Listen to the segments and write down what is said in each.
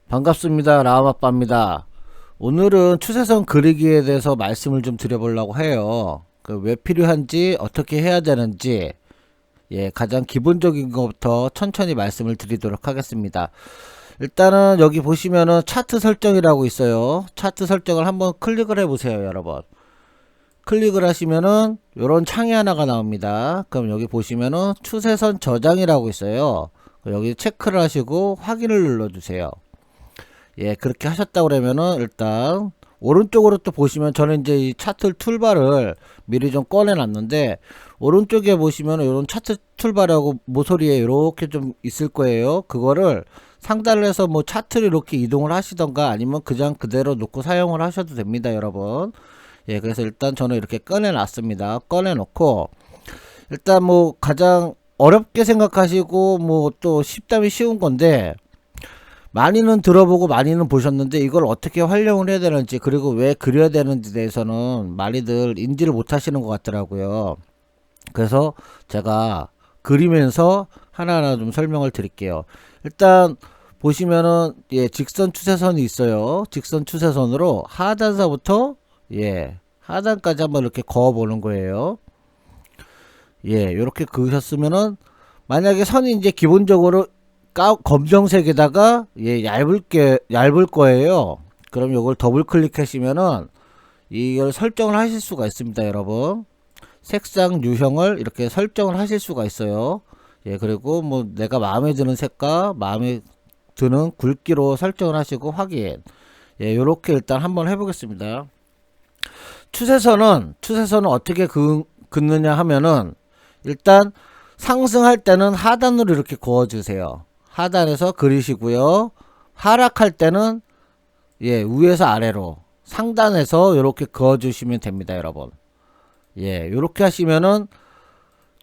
반갑습니다. 라마빠입니다. 오늘은 추세선 그리기에 대해서 말씀을 좀 드려보려고 해요. 왜 필요한지, 어떻게 해야 되는지, 가장 기본적인 것부터 천천히 말씀을 드리도록 하겠습니다. 일단은 여기 보시면은 차트 설정이라고 있어요. 차트 설정을 한번 클릭을 해보세요, 여러분. 클릭을 하시면은 요런 창이 하나가 나옵니다. 그럼 여기 보시면은 추세선 저장이라고 있어요. 여기 체크를 하시고 확인을 눌러주세요. 그렇게 하셨다 그러면은 일단 오른쪽으로 또 보시면 저는 이제 이 차트 툴바를 미리 좀 꺼내 놨는데, 오른쪽에 보시면 이런 차트 툴바라고 모서리에 이렇게 좀 있을 거예요. 그거를 상단을 해서 뭐 차트를 이렇게 이동을 하시던가 아니면 그냥 그대로 놓고 사용을 하셔도 됩니다, 여러분. 그래서 일단 저는 이렇게 꺼내 놨습니다. 꺼내 놓고 일단 뭐 가장 어렵게 생각하시고 뭐 또 쉽다면 쉬운 건데, 많이는 들어보고 많이는 보셨는데 이걸 어떻게 활용을 해야 되는지, 그리고 왜 그려야 되는지 대해서는 많이들 인지를 못 하시는 것 같더라고요. 그래서 제가 그리면서 하나하나 좀 설명을 드릴게요. 일단 보시면은 직선 추세선이 있어요. 직선 추세선으로 하단사부터 하단까지 한번 이렇게 그어 보는 거예요. 이렇게 그으셨으면은, 만약에 선이 이제 기본적으로 검정색에다가 얇을 거예요. 그럼 이걸 더블 클릭하시면은 이걸 설정을 하실 수가 있습니다, 여러분. 색상 유형을 이렇게 설정을 하실 수가 있어요. 그리고 뭐 내가 마음에 드는 색과 마음에 드는 굵기로 설정을 하시고 확인. 요렇게 일단 한번 해보겠습니다. 추세선은 어떻게 긋느냐 하면은, 일단 상승할 때는 하단으로 이렇게 그어주세요. 하단에서 그리시고요. 하락할 때는 위에서 아래로 상단에서 이렇게 그어주시면 됩니다, 여러분. 요렇게 하시면은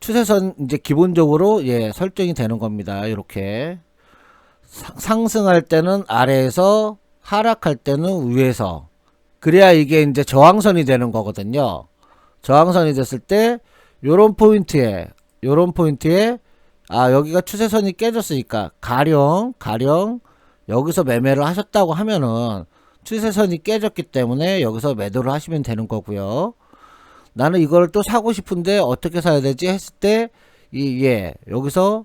추세선 이제 기본적으로 설정이 되는 겁니다. 이렇게 상승할 때는 아래에서, 하락할 때는 위에서. 그래야 이게 이제 저항선이 되는 거거든요. 저항선이 됐을 때 요런 포인트에 여기가 추세선이 깨졌으니까 가령 여기서 매매를 하셨다고 하면은 추세선이 깨졌기 때문에 여기서 매도를 하시면 되는 거고요. 나는 이걸 또 사고 싶은데 어떻게 사야 되지 했을 때 여기서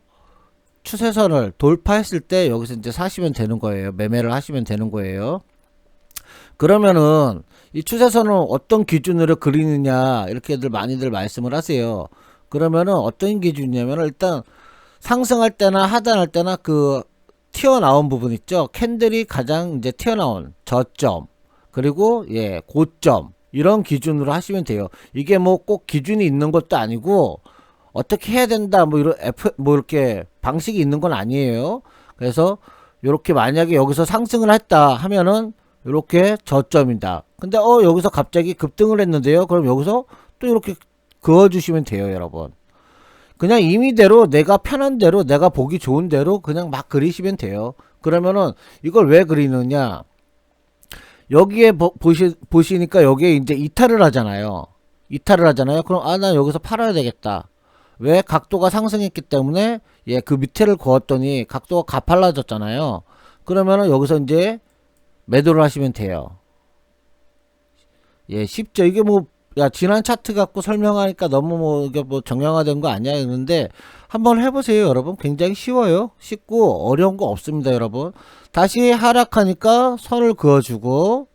추세선을 돌파했을 때 여기서 이제 사시면 되는 거예요. 매매를 하시면 되는 거예요. 그러면은 이 추세선을 어떤 기준으로 그리느냐, 이렇게들 많이들 말씀을 하세요. 그러면은 어떤 기준이냐면, 일단 상승할 때나 하단할 때나 그 튀어나온 부분 있죠. 캔들이 가장 이제 튀어나온 저점, 그리고 고점, 이런 기준으로 하시면 돼요. 이게 뭐 꼭 기준이 있는 것도 아니고 어떻게 해야 된다 뭐 이렇게 방식이 있는 건 아니에요. 그래서 요렇게 만약에 여기서 상승을 했다 하면은 요렇게 저점이다. 근데 여기서 갑자기 급등을 했는데요. 그럼 여기서 또 이렇게 그어주시면 돼요, 여러분. 그냥 임의대로 내가 편한 대로, 내가 보기 좋은 대로 그냥 막 그리시면 돼요. 그러면은 이걸 왜 그리느냐, 여기에 보시니까 여기에 이제 이탈을 하잖아요. 그럼 나 여기서 팔아야 되겠다. 왜? 각도가 상승했기 때문에 그 밑에를 그었더니 각도가 가팔라졌잖아요. 그러면은 여기서 이제 매도를 하시면 돼요. 쉽죠. 이게 뭐 지난 차트 갖고 설명하니까 너무 이게 정형화된 거 아니야 했는데, 한번 해보세요, 여러분. 굉장히 쉬워요. 쉽고 어려운 거 없습니다, 여러분. 다시 하락하니까 선을 그어주고,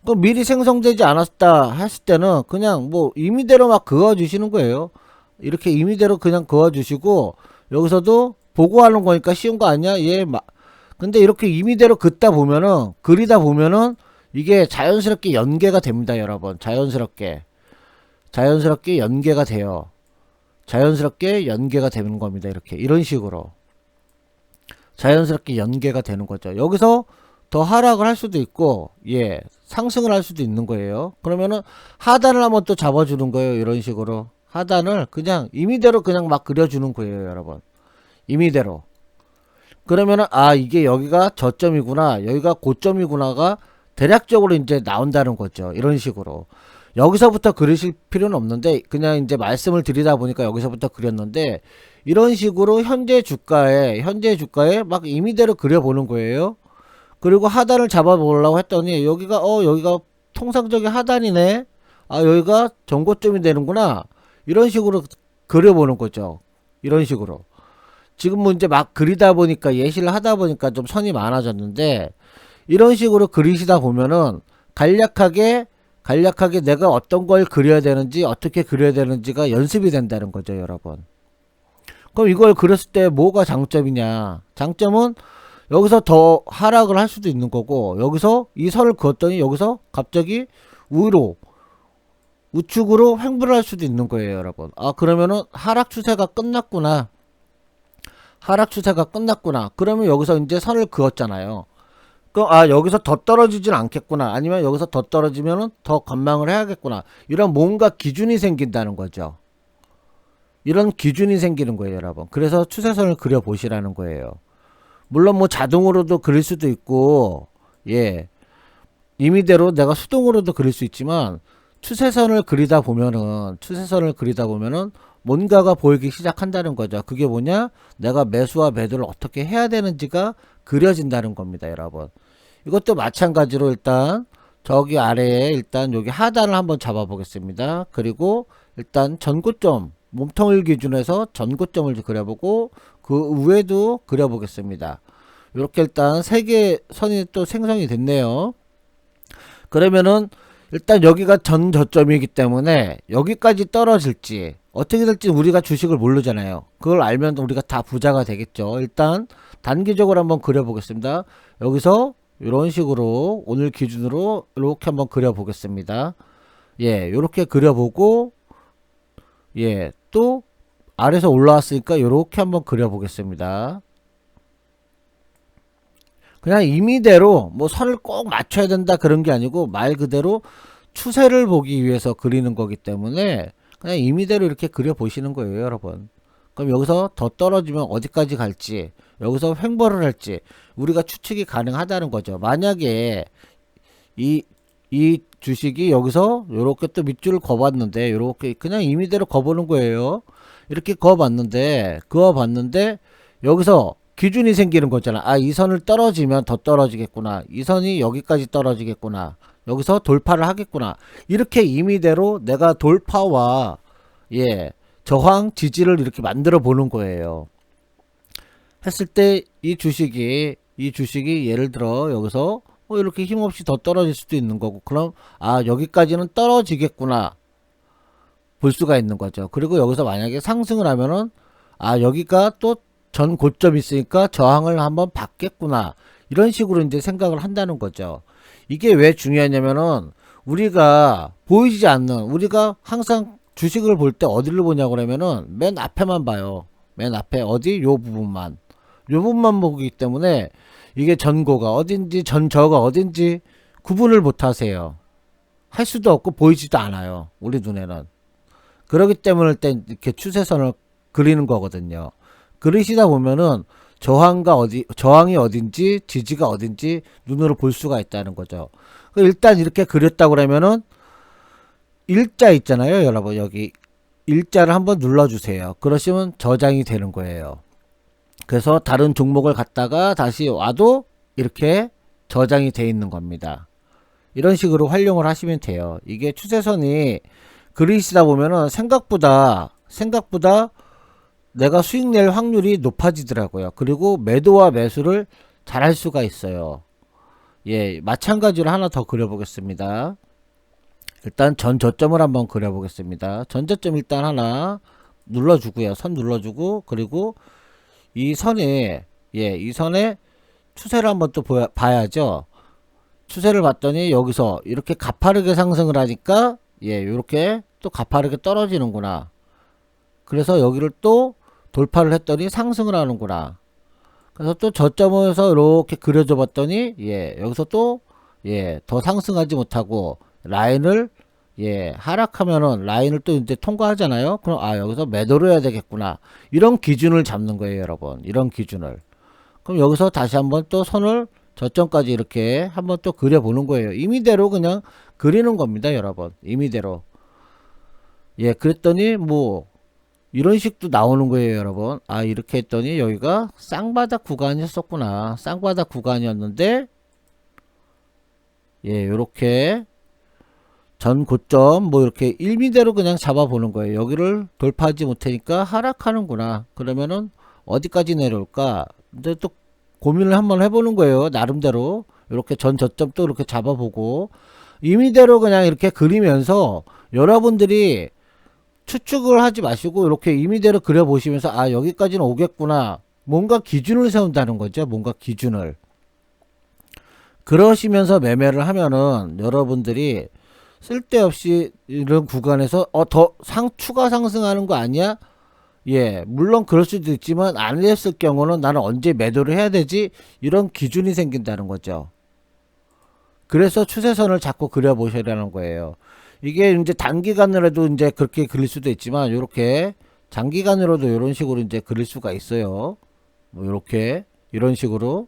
또 미리 생성되지 않았다 했을 때는 그냥 뭐 임의대로 막 그어주시는 거예요. 이렇게 임의대로 그냥 그어주시고, 여기서도 보고하는 거니까 쉬운 거 아니야? 근데 이렇게 임의대로 그리다 보면은 이게 자연스럽게 연계가 됩니다, 여러분. 자연스럽게 연계가 돼요. 자연스럽게 연계가 되는 겁니다. 이런 식으로 자연스럽게 연계가 되는 거죠. 여기서 더 하락을 할 수도 있고 상승을 할 수도 있는 거예요. 그러면은 하단을 한번 또 잡아주는 거예요. 이런 식으로 하단을 그냥 임의대로 그냥 막 그려주는 거예요, 여러분. 임의대로. 그러면은 이게 여기가 저점이구나, 여기가 고점이구나가 대략적으로 이제 나온다는 거죠. 이런 식으로. 여기서부터 그리실 필요는 없는데, 그냥 이제 말씀을 드리다 보니까 여기서부터 그렸는데, 이런 식으로 현재 주가에 막 임의대로 그려보는 거예요. 그리고 하단을 잡아보려고 했더니 여기가 통상적인 하단이네. 아, 여기가 전고점이 되는구나. 이런 식으로 그려보는 거죠. 이런 식으로. 지금 뭐 이제 막 그리다 보니까, 예시를 하다 보니까 좀 선이 많아졌는데, 이런 식으로 그리시다 보면은 간략하게 내가 어떤 걸 그려야 되는지, 어떻게 그려야 되는지가 연습이 된다는 거죠, 여러분. 그럼 이걸 그렸을 때 뭐가 장점이냐? 장점은 여기서 더 하락을 할 수도 있는 거고, 여기서 이 선을 그었더니 여기서 갑자기 우측으로 횡보를 할 수도 있는 거예요, 여러분. 아, 그러면은 하락 추세가 끝났구나. 그러면 여기서 이제 선을 그었잖아요. 그럼 여기서 더 떨어지진 않겠구나. 아니면 여기서 더 떨어지면은 더 관망을 해야겠구나. 이런 뭔가 기준이 생긴다는 거죠. 이런 기준이 생기는 거예요, 여러분. 그래서 추세선을 그려 보시라는 거예요. 물론 뭐 자동으로도 그릴 수도 있고, 예, 임의대로 내가 수동으로도 그릴 수 있지만, 추세선을 그리다 보면은 뭔가가 보이기 시작한다는 거죠. 그게 뭐냐? 내가 매수와 매도를 어떻게 해야 되는지가 그려진다는 겁니다, 여러분. 이것도 마찬가지로 일단 저기 아래에 일단 여기 하단을 한번 잡아 보겠습니다. 그리고 일단 전고점, 몸통을 기준해서 전고점을 그려보고 그 위에도 그려보겠습니다. 이렇게 일단 세 개의 선이 또 생성이 됐네요. 그러면은 일단 여기가 전 저점이기 때문에 여기까지 떨어질지 어떻게 될지 우리가 주식을 모르잖아요. 그걸 알면 우리가 다 부자가 되겠죠. 일단 단기적으로 한번 그려보겠습니다. 여기서 이런 식으로 오늘 기준으로 이렇게 한번 그려보겠습니다. 예, 이렇게 그려보고, 예, 또 아래서 올라왔으니까 이렇게 한번 그려보겠습니다. 그냥 임의대로 뭐 선을 꼭 맞춰야 된다 그런 게 아니고 말 그대로 추세를 보기 위해서 그리는 거기 때문에 그냥 임의대로 이렇게 그려 보시는 거예요, 여러분. 그럼 여기서 더 떨어지면 어디까지 갈지, 여기서 횡보를 할지 우리가 추측이 가능하다는 거죠. 만약에 이 주식이 여기서 요렇게 또 밑줄을 그어봤는데, 요렇게 그냥 임의대로 그어보는 거예요. 이렇게 그어봤는데 여기서 기준이 생기는 거잖아. 아, 이 선을 떨어지면 더 떨어지겠구나. 이 선이 여기까지 떨어지겠구나. 여기서 돌파를 하겠구나. 이렇게 임의대로 내가 돌파와, 예, 저항, 지지를 이렇게 만들어 보는 거예요. 했을 때 이 주식이 예를 들어 여기서 이렇게 힘없이 더 떨어질 수도 있는 거고, 그럼 여기까지는 떨어지겠구나 볼 수가 있는 거죠. 그리고 여기서 만약에 상승을 하면은 여기가 또 전 고점이 있으니까 저항을 한번 받겠구나, 이런 식으로 이제 생각을 한다는 거죠. 이게 왜 중요하냐면은 우리가 보이지 않는, 우리가 항상 주식을 볼 때 어디를 보냐고 그러면은 맨 앞에만 봐요. 맨 앞에 어디? 요 부분만 보기 때문에 이게 전고가 어딘지 전저가 어딘지 구분을 못 하세요. 할 수도 없고 보이지도 않아요, 우리 눈에는. 그렇기 때문에 이렇게 추세선을 그리는 거거든요. 그리시다 보면은 저항이 어딘지 지지가 어딘지 눈으로 볼 수가 있다는 거죠. 일단 이렇게 그렸다고 그러면은 일자 있잖아요, 여러분. 여기 일자를 한번 눌러주세요. 그러시면 저장이 되는 거예요. 그래서 다른 종목을 갖다가 다시 와도 이렇게 저장이 돼 있는 겁니다. 이런 식으로 활용을 하시면 돼요. 이게 추세선이 그리시다 보면은 생각보다 내가 수익 낼 확률이 높아지더라고요. 그리고 매도와 매수를 잘 할 수가 있어요. 예, 마찬가지로 하나 더 그려보겠습니다. 일단 전 저점을 한번 그려보겠습니다. 전 저점 일단 하나 눌러주고요. 선 눌러주고, 그리고 이 선에, 이 선에 추세를 한번 또 봐야죠. 추세를 봤더니 여기서 이렇게 가파르게 상승을 하니까, 이렇게 또 가파르게 떨어지는구나. 그래서 여기를 또 돌파를 했더니 상승을 하는구나. 그래서 또 저점에서 이렇게 그려줘 봤더니, 여기서 또, 더 상승하지 못하고, 라인을, 하락하면은 라인을 또 이제 통과하잖아요. 그럼, 여기서 매도를 해야 되겠구나. 이런 기준을 잡는 거예요, 여러분. 이런 기준을. 그럼 여기서 다시 한번 또 선을 저점까지 이렇게 한번 또 그려보는 거예요. 임의대로 그냥 그리는 겁니다, 여러분. 임의대로. 그랬더니 뭐, 이런 식도 나오는 거예요, 여러분. 이렇게 했더니 여기가 쌍바닥 구간이었었구나. 쌍바닥 구간이었는데 예, 요렇게 전 고점 뭐 이렇게 1미대로 그냥 잡아보는 거예요. 여기를 돌파하지 못하니까 하락하는구나. 그러면은 어디까지 내려올까? 이제 또 고민을 한번 해보는 거예요. 나름대로 이렇게 전 저점 또 이렇게 잡아보고 2미대로 그냥 이렇게 그리면서 여러분들이 추측을 하지 마시고 이렇게 2미대로 그려보시면서 아 여기까지는 오겠구나. 뭔가 기준을 세운다는 거죠. 뭔가 기준을. 그러시면서 매매를 하면은 여러분들이 쓸데없이 이런 구간에서 더 추가 상승하는 거 아니야? 예, 물론 그럴 수도 있지만 안 했을 경우는 나는 언제 매도를 해야 되지? 이런 기준이 생긴다는 거죠. 그래서 추세선을 자꾸 그려보시라는 거예요. 이게 이제 단기간으로도 이제 그렇게 그릴 수도 있지만 이렇게 장기간으로도 이런 식으로 이제 그릴 수가 있어요. 뭐 이렇게 이런 식으로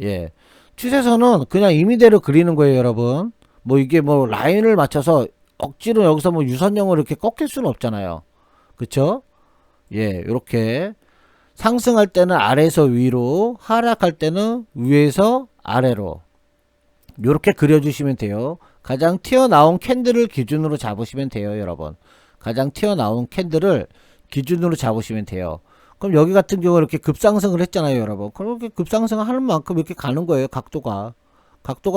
예, 추세선은 그냥 임의대로 그리는 거예요, 여러분. 뭐 이게 뭐 라인을 맞춰서 억지로 여기서 뭐 유선형으로 이렇게 꺾일 수는 없잖아요. 그쵸? 예, 요렇게 상승할 때는 아래에서 위로, 하락할 때는 위에서 아래로 요렇게 그려주시면 돼요. 가장 튀어나온 캔들을 기준으로 잡으시면 돼요, 여러분. 가장 튀어나온 캔들을 기준으로 잡으시면 돼요. 그럼 여기 같은 경우 이렇게 급상승을 했잖아요, 여러분. 그렇게 급상승을 하는 만큼 이렇게 가는 거예요, 각도가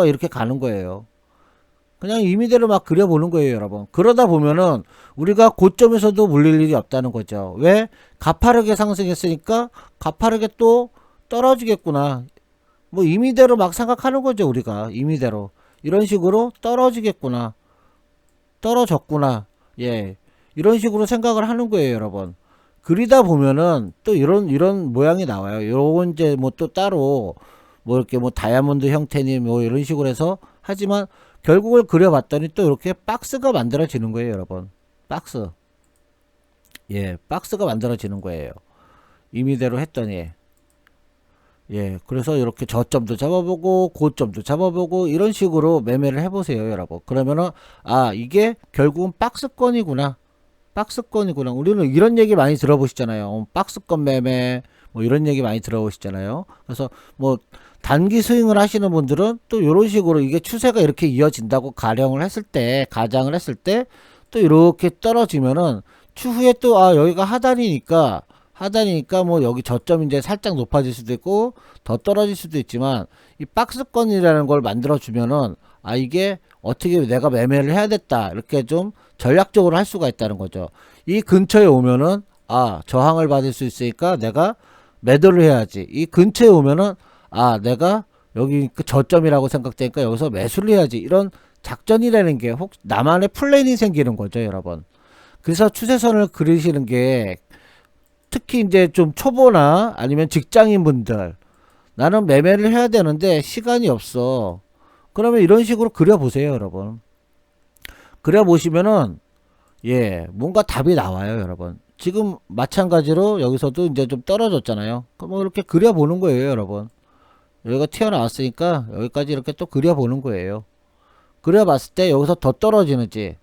이렇게 가는 거예요. 그냥 임의대로 막 그려보는 거예요, 여러분. 그러다 보면은 우리가 고점에서도 물릴 일이 없다는 거죠. 왜? 가파르게 상승했으니까 가파르게 또 떨어지겠구나. 뭐 임의대로 막 생각하는 거죠, 우리가. 임의대로. 이런 식으로 떨어지겠구나. 떨어졌구나. 예. 이런 식으로 생각을 하는 거예요, 여러분. 그리다 보면은 또 이런 모양이 나와요. 요건 이제 뭐 또 따로 뭐 이렇게 뭐 다이아몬드 형태니 뭐 이런 식으로 해서 하지만 결국을 그려봤더니 또 이렇게 박스가 만들어지는 거예요, 여러분. 박스. 예, 박스가 만들어지는 거예요. 임의대로 했더니. 예, 그래서 이렇게 저점도 잡아보고 고점도 잡아보고 이런 식으로 매매를 해보세요, 여러분. 그러면은 아 이게 결국은 박스권이구나. 박스권이구나. 우리는 이런 얘기 많이 들어보시잖아요. 박스권 매매 뭐 이런 얘기 많이 들어보시잖아요. 그래서 뭐 단기 스윙을 하시는 분들은 또 이런 식으로 이게 추세가 이렇게 이어진다고 가정을 했을 때 또 이렇게 떨어지면은 추후에 또 아 여기가 하단이니까 뭐 여기 저점 이제 살짝 높아질 수도 있고 더 떨어질 수도 있지만 이 박스권이라는 걸 만들어 주면은 아 이게 어떻게 내가 매매를 해야겠다 이렇게 좀 전략적으로 할 수가 있다는 거죠. 이 근처에 오면은 아 저항을 받을 수 있으니까 내가 매도를 해야지. 이 근처에 오면은 아 내가 여기 그 저점이라고 생각되니까 여기서 매수를 해야지. 이런 작전이라는 게 혹 나만의 플랜이 생기는 거죠, 여러분. 그래서 추세선을 그리시는 게 특히 이제 좀 초보나 아니면 직장인 분들 나는 매매를 해야 되는데 시간이 없어. 그러면 이런 식으로 그려보세요, 여러분. 그려보시면은 예 뭔가 답이 나와요, 여러분. 지금 마찬가지로 여기서도 이제 좀 떨어졌잖아요. 그럼 뭐 이렇게 그려보는 거예요, 여러분. 여기가 튀어나왔으니까 여기까지 이렇게 또 그려보는 거예요. 그려봤을 때 여기서 더 떨어지는지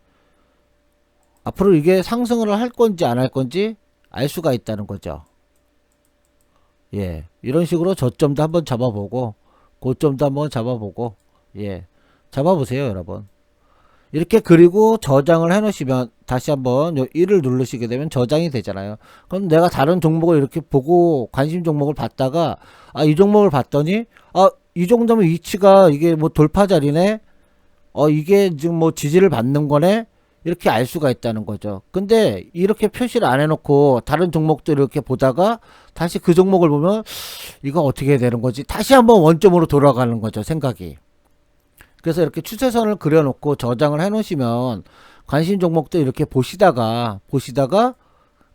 앞으로 이게 상승을 할 건지 안 할 건지 알 수가 있다는 거죠. 예, 이런 식으로 저점도 한번 잡아보고 고점도 한번 잡아보고 예, 잡아보세요, 여러분. 이렇게 그리고 저장을 해 놓으시면 다시 한번 요 1을 누르시게 되면 저장이 되잖아요. 그럼 내가 다른 종목을 이렇게 보고 관심 종목을 봤다가 아 이 종목을 봤더니 아 이 정도면 위치가 이게 뭐 돌파 자리네, 이게 지금 뭐 지지를 받는 거네, 이렇게 알 수가 있다는 거죠. 근데 이렇게 표시를 안 해놓고 다른 종목들 이렇게 보다가 다시 그 종목을 보면 이거 어떻게 되는 거지, 다시 한번 원점으로 돌아가는 거죠, 생각이. 그래서 이렇게 추세선을 그려놓고 저장을 해 놓으시면 관심 종목도 이렇게 보시다가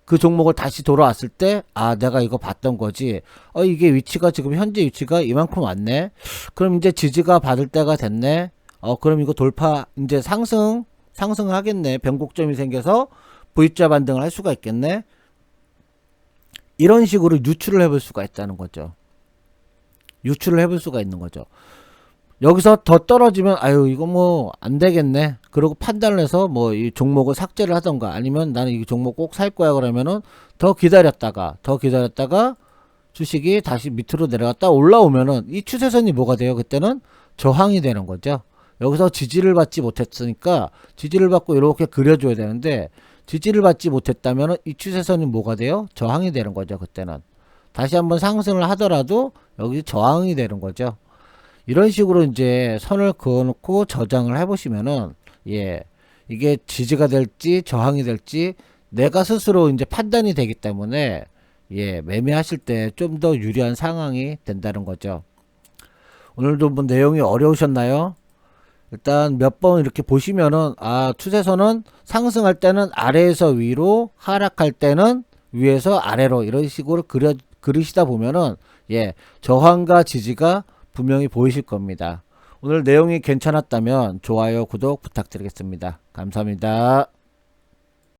그 종목을 다시 돌아왔을 때 아 내가 이거 봤던 거지, 이게 위치가 지금 현재 위치가 이만큼 왔네, 그럼 이제 지지가 받을 때가 됐네, 그럼 이거 돌파 이제 상승을 하겠네, 변곡점이 생겨서 V자 반등을 할 수가 있겠네, 이런 식으로 유추를 해볼 수가 있다는 거죠. 유추를 해볼 수가 있는 거죠. 여기서 더 떨어지면 아유 이거 뭐 안되겠네, 그리고 판단을 해서 뭐 이 종목을 삭제를 하던가 아니면 나는 이 종목 꼭 살 거야 그러면은 더 기다렸다가 주식이 다시 밑으로 내려갔다 올라오면은 이 추세선이 뭐가 돼요? 그때는 저항이 되는 거죠. 여기서 지지를 받지 못했으니까 지지를 받고 이렇게 그려줘야 되는데 지지를 받지 못했다면 이 추세선이 뭐가 돼요? 저항이 되는 거죠. 그때는 다시 한번 상승을 하더라도 여기 저항이 되는 거죠. 이런 식으로 이제 선을 그어놓고 저장을 해보시면은 예, 이게 지지가 될지 저항이 될지 내가 스스로 이제 판단이 되기 때문에 예, 매매하실 때 좀 더 유리한 상황이 된다는 거죠. 오늘도 뭐 내용이 어려우셨나요? 일단 몇 번 이렇게 보시면은 추세선은 상승할 때는 아래에서 위로, 하락할 때는 위에서 아래로 이런 식으로 그리시다 보면은 예, 저항과 지지가 분명히 보이실 겁니다. 오늘 내용이 괜찮았다면 좋아요, 구독 부탁드리겠습니다. 감사합니다.